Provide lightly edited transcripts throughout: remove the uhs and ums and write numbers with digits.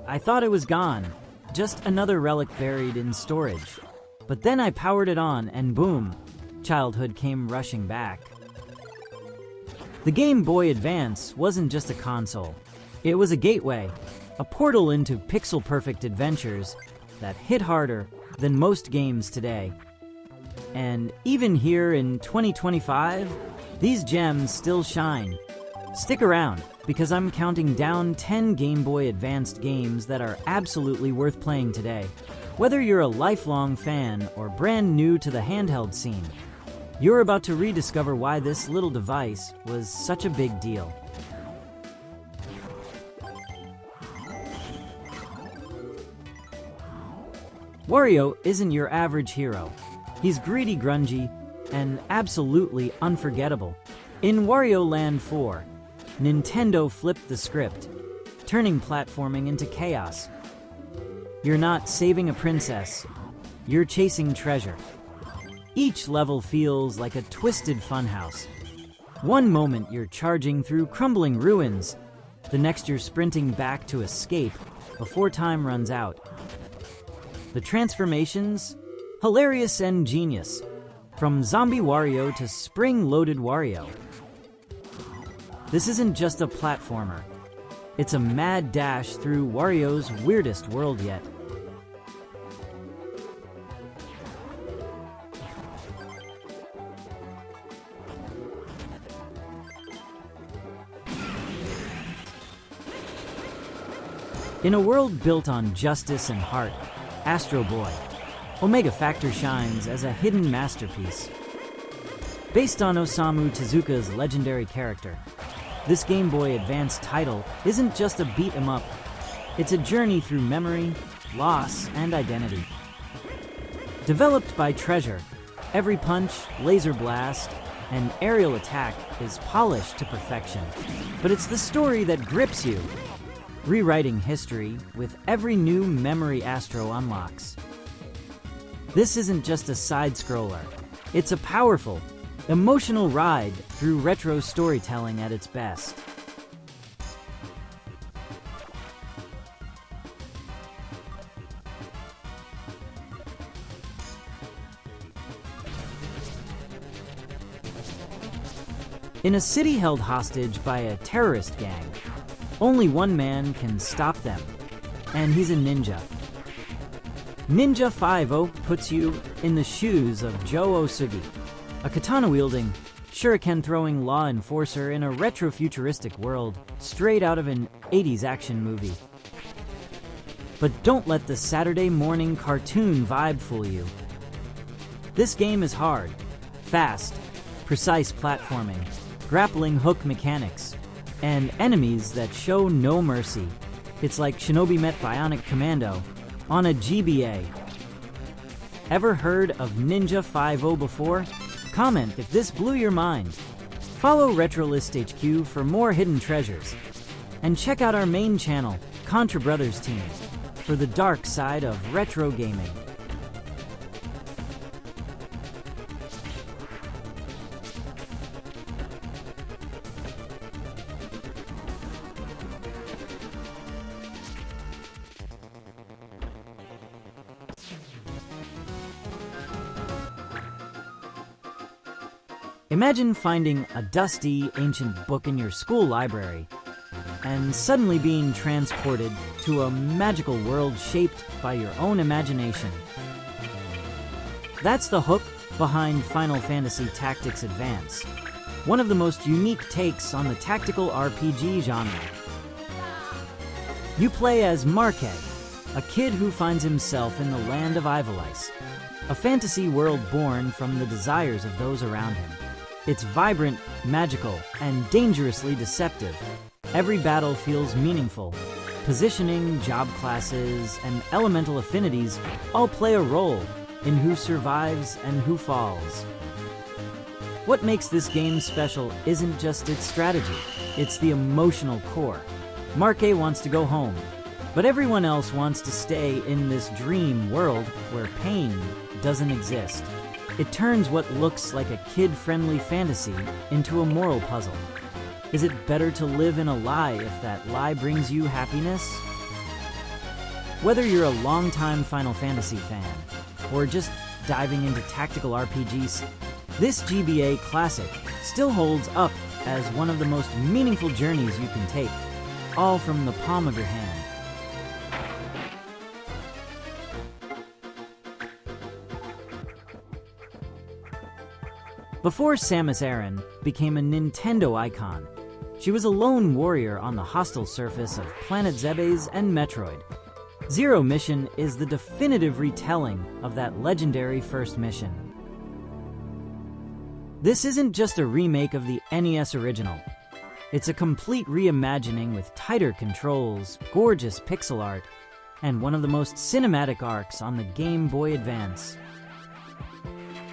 I thought it was gone, just another relic buried in storage. But then I powered it on and boom, childhood came rushing back. The Game Boy Advance wasn't just a console. It was a gateway, a portal into pixel-perfect adventures that hit harder than most games today. And even here in 2025, these gems still shine. Stick around, because I'm counting down 10 Game Boy Advanced games that are absolutely worth playing today. Whether you're a lifelong fan or brand new to the handheld scene, you're about to rediscover why this little device was such a big deal. Wario isn't your average hero. He's greedy, grungy, and absolutely unforgettable. In Wario Land 4, Nintendo flipped the script, turning platforming into chaos. You're not saving a princess, you're chasing treasure. Each level feels like a twisted funhouse. One moment you're charging through crumbling ruins, the next you're sprinting back to escape before time runs out. The transformations? Hilarious and genius. From Zombie Wario to Spring-Loaded Wario. This isn't just a platformer. It's a mad dash through Wario's weirdest world yet. In a world built on justice and heart, Astro Boy, Omega Factor shines as a hidden masterpiece. Based on Osamu Tezuka's legendary character, this Game Boy Advance title isn't just a beat-em-up, it's a journey through memory, loss, and identity. Developed by Treasure, every punch, laser blast, and aerial attack is polished to perfection. But it's the story that grips you, rewriting history with every new memory Astro unlocks. This isn't just a side-scroller, it's a powerful, emotional ride through retro storytelling at its best. In a city held hostage by a terrorist gang, only one man can stop them, and he's a ninja. Ninja 5-0 puts you in the shoes of Joe Osugi, a katana-wielding, shuriken-throwing law enforcer in a retro-futuristic world straight out of an 80s action movie. But don't let the Saturday morning cartoon vibe fool you. This game is hard, fast, precise platforming, grappling hook mechanics, and enemies that show no mercy. It's like Shinobi met Bionic Commando on a GBA. Ever heard of Ninja 5-0 before? Comment if this blew your mind. Follow retrolistHQ for more hidden treasures. And check out our main channel, ContraBrosTeam, for the dark side of retro gaming. Imagine finding a dusty, ancient book in your school library and suddenly being transported to a magical world shaped by your own imagination. That's the hook behind Final Fantasy Tactics Advance, one of the most unique takes on the tactical RPG genre. You play as Marque, a kid who finds himself in the land of Ivalice, a fantasy world born from the desires of those around him. It's vibrant, magical, and dangerously deceptive. Every battle feels meaningful. Positioning, job classes, and elemental affinities all play a role in who survives and who falls. What makes this game special isn't just its strategy, it's the emotional core. Marque wants to go home, but everyone else wants to stay in this dream world where pain doesn't exist. It turns what looks like a kid-friendly fantasy into a moral puzzle. Is it better to live in a lie if that lie brings you happiness? Whether you're a longtime Final Fantasy fan, or just diving into tactical RPGs, this GBA classic still holds up as one of the most meaningful journeys you can take, all from the palm of your hand. Before Samus Aran became a Nintendo icon, she was a lone warrior on the hostile surface of Planet Zebes and Metroid. Zero Mission is the definitive retelling of that legendary first mission. This isn't just a remake of the NES original. It's a complete reimagining with tighter controls, gorgeous pixel art, and one of the most cinematic arcs on the Game Boy Advance.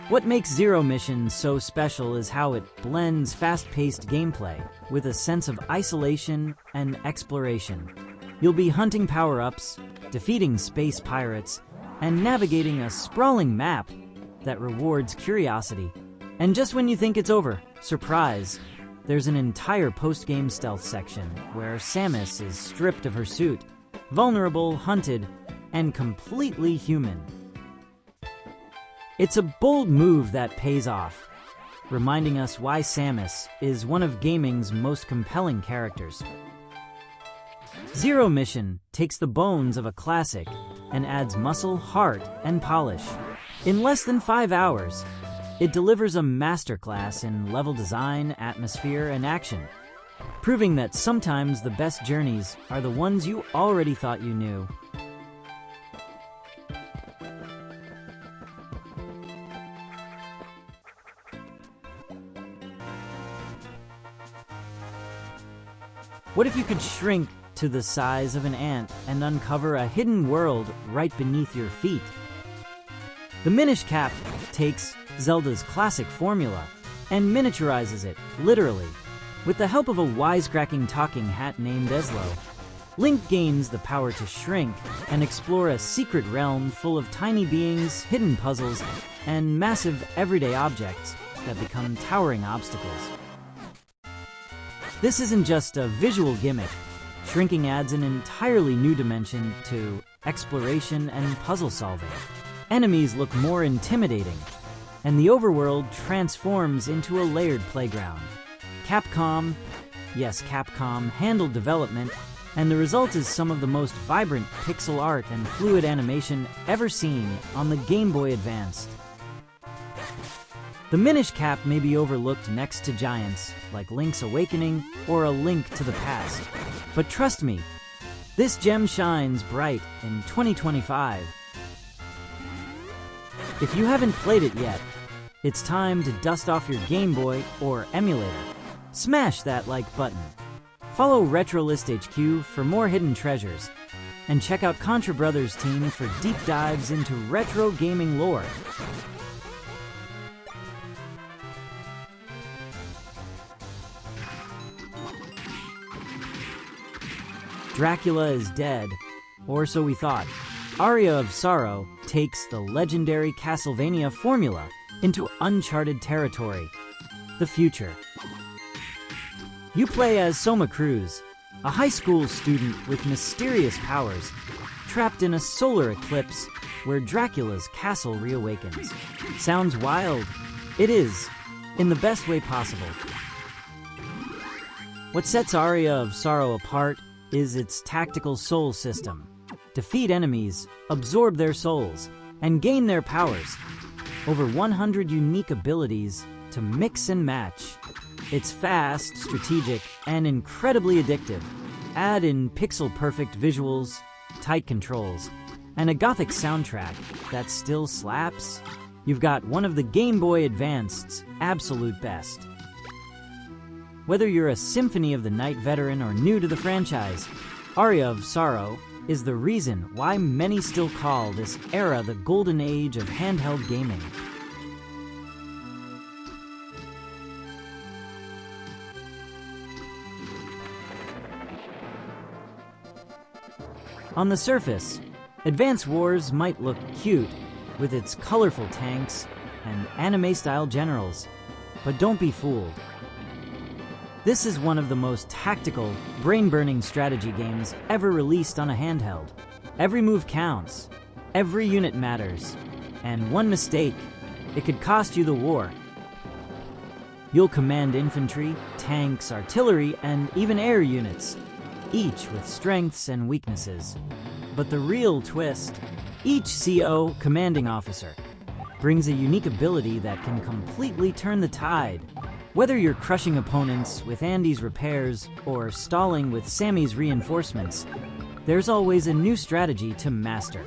What makes Zero Mission so special is how it blends fast-paced gameplay with a sense of isolation and exploration. You'll be hunting power-ups, defeating space pirates, and navigating a sprawling map that rewards curiosity. And just when you think it's over, surprise, there's an entire post-game stealth section where Samus is stripped of her suit, vulnerable, hunted, and completely human. It's a bold move that pays off, reminding us why Samus is one of gaming's most compelling characters. Zero Mission takes the bones of a classic and adds muscle, heart, and polish. In less than 5 hours, it delivers a masterclass in level design, atmosphere, and action, proving that sometimes the best journeys are the ones you already thought you knew. What if you could shrink to the size of an ant and uncover a hidden world right beneath your feet? The Minish Cap takes Zelda's classic formula and miniaturizes it, literally. With the help of a wisecracking talking hat named Eslo, Link gains the power to shrink and explore a secret realm full of tiny beings, hidden puzzles, and massive everyday objects that become towering obstacles. This isn't just a visual gimmick. Shrinking adds an entirely new dimension to exploration and puzzle solving. Enemies look more intimidating, and the overworld transforms into a layered playground. Capcom handled development, and the result is some of the most vibrant pixel art and fluid animation ever seen on the Game Boy Advance. The Minish Cap may be overlooked next to giants like Link's Awakening or A Link to the Past, but trust me, this gem shines bright in 2025. If you haven't played it yet, it's time to dust off your Game Boy or emulator. Smash that like button. Follow retrolistHQ for more hidden treasures, and check out ContraBrosTeam for deep dives into retro gaming lore. Dracula is dead, or so we thought. Aria of Sorrow takes the legendary Castlevania formula into uncharted territory, the future. You play as Soma Cruz, a high school student with mysterious powers, trapped in a solar eclipse where Dracula's castle reawakens. Sounds wild? It is, in the best way possible. What sets Aria of Sorrow apart is its tactical soul system. Defeat enemies, absorb their souls, and gain their powers. Over 100 unique abilities to mix and match. It's fast, strategic, and incredibly addictive. Add in pixel-perfect visuals, tight controls, and a gothic soundtrack that still slaps. You've got one of the Game Boy Advance's absolute best. Whether you're a Symphony of the Night veteran or new to the franchise, Aria of Sorrow is the reason why many still call this era the golden age of handheld gaming. On the surface, Advance Wars might look cute with its colorful tanks and anime-style generals, but don't be fooled. This is one of the most tactical, brain-burning strategy games ever released on a handheld. Every move counts, every unit matters, and one mistake, it could cost you the war. You'll command infantry, tanks, artillery, and even air units, each with strengths and weaknesses. But the real twist, each CO, commanding officer, brings a unique ability that can completely turn the tide. Whether you're crushing opponents with Andy's repairs or stalling with Sammy's reinforcements, there's always a new strategy to master.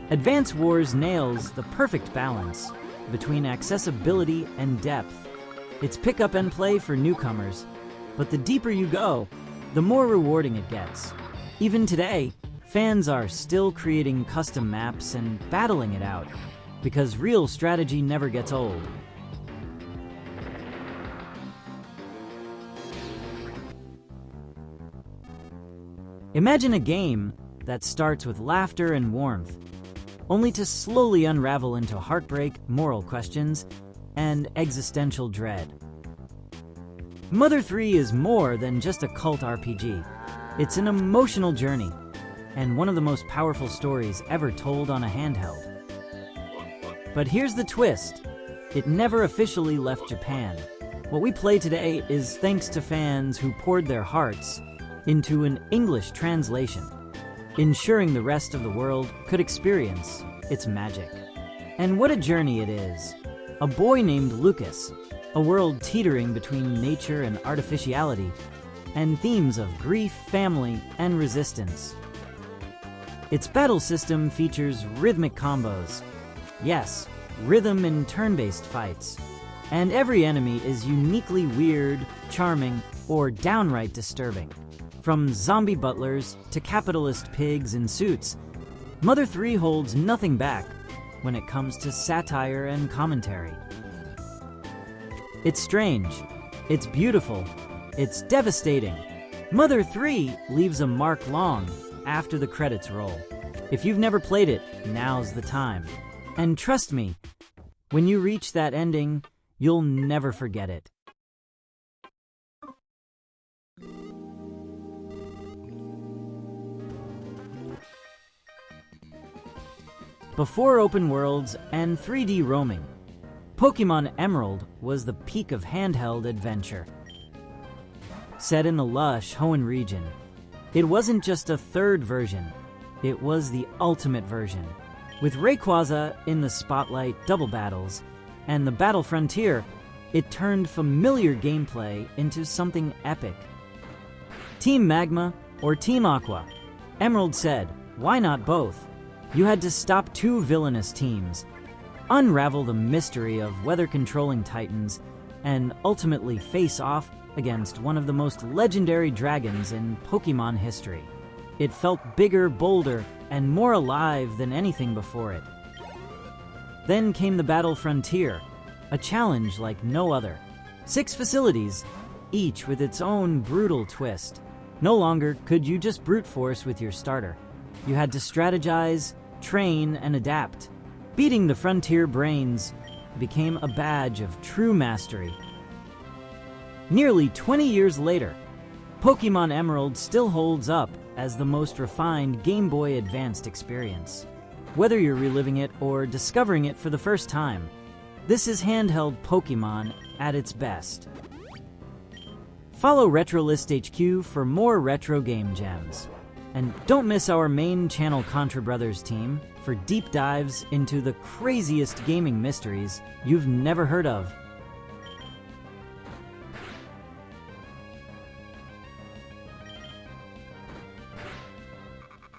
Advance Wars nails the perfect balance between accessibility and depth. It's pick up and play for newcomers, but the deeper you go, the more rewarding it gets. Even today, fans are still creating custom maps and battling it out, because real strategy never gets old. Imagine a game that starts with laughter and warmth, only to slowly unravel into heartbreak, moral questions, and existential dread. Mother 3 is more than just a cult RPG. It's an emotional journey, and one of the most powerful stories ever told on a handheld. But here's the twist. It never officially left Japan. What we play today is thanks to fans who poured their hearts into an English translation, ensuring the rest of the world could experience its magic. And what a journey it is. A boy named Lucas, a world teetering between nature and artificiality, and themes of grief, family, and resistance. Its battle system features rhythmic combos. Yes, rhythm in turn-based fights. And every enemy is uniquely weird, charming, or downright disturbing. From zombie butlers to capitalist pigs in suits, Mother 3 holds nothing back when it comes to satire and commentary. It's strange, it's beautiful, it's devastating. Mother 3 leaves a mark long after the credits roll. If you've never played it, now's the time. And trust me, when you reach that ending, you'll never forget it. Before open worlds and 3D roaming, Pokémon Emerald was the peak of handheld adventure. Set in the lush Hoenn region, it wasn't just a third version, it was the ultimate version. With Rayquaza in the spotlight double battles and the Battle Frontier, it turned familiar gameplay into something epic. Team Magma or Team Aqua? Emerald said, why not both? You had to stop two villainous teams, unravel the mystery of weather-controlling titans, and ultimately face off against one of the most legendary dragons in Pokémon history. It felt bigger, bolder, and more alive than anything before it. Then came the Battle Frontier, a challenge like no other. 6 facilities, each with its own brutal twist. No longer could you just brute force with your starter. You had to strategize, train, and adapt. Beating the Frontier brains became a badge of true mastery. Nearly 20 years later, Pokémon Emerald still holds up as the most refined Game Boy Advanced experience. Whether you're reliving it or discovering it for the first time, this is handheld Pokémon at its best. Follow retrolistHQ for more retro game gems. And don't miss our main channel ContraBrosTeam for deep dives into the craziest gaming mysteries you've never heard of.